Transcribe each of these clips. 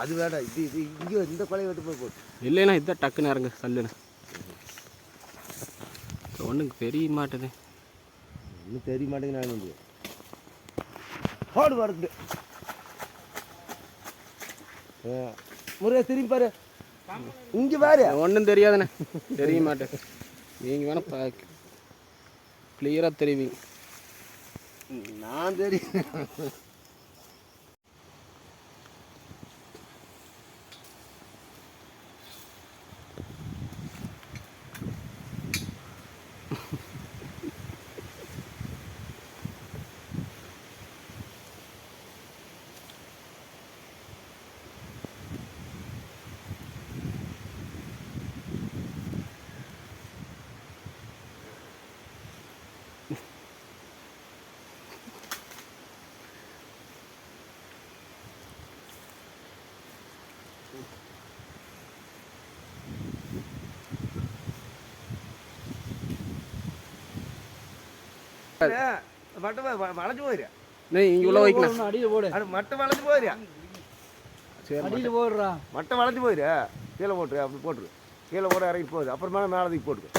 அது வேண்டாம். இது இங்கே இந்த கொலையை வெட்டு போய் போட்டு இல்லைண்ணா இதுதான் டக்குன்னு இறங்கு சல்லுன்னு. ஒன்றுக்கு தெரிய மாட்டேது. இன்னும் தெரிய மாட்டேங்குது. நான் வந்து போடு வரது முறையா திரும்பி பாரு. இங்கே பாரு. ஒன்றும் தெரியாதுண்ணே. தெரிய மாட்டேன். நீங்கள் வேணால் கிளியராக தெரிவிங்க. நான் தெரியும். மட்டை வளைஞ்சு போயிரு. இங்கே உள்ள வைக்கணும். அடியில் போடு. அது மட்டை வளைஞ்சு போயிரு. அடியில் போடுறா. மட்டை வளைஞ்சு போயிரு. கீழே போட்டுரு. அப்படி போட்டுரு. கீழே போட இறங்கி போகுது. அப்புறமா மேலே தூக்கி போட்டுரு.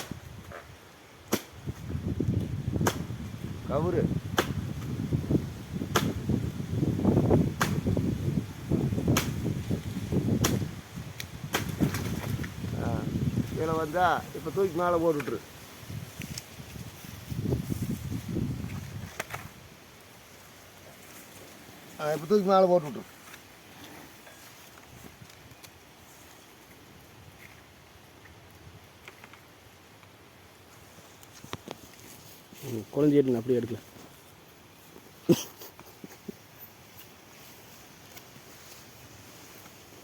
கவுரு கீழே வந்தா இப்போ தூக்கி மேலே போட்டுட்ரு. இப்போ தூக்கி மேலே போட்டுவிட்ரு. குழந்தைட்டு அப்படியே எடுக்கல.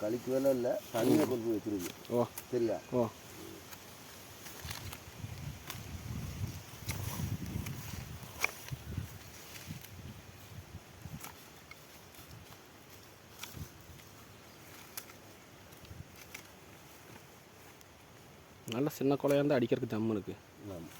கழிக்கு வேலை இல்லை. தனியாக கொண்டு போய் வச்சிருக்கு. ஓ சரியா? ஓ நல்ல சின்ன கொலையாக இருந்தால் அடிக்கிறதுக்கு தம்முனுக்கு. ஆமாம்.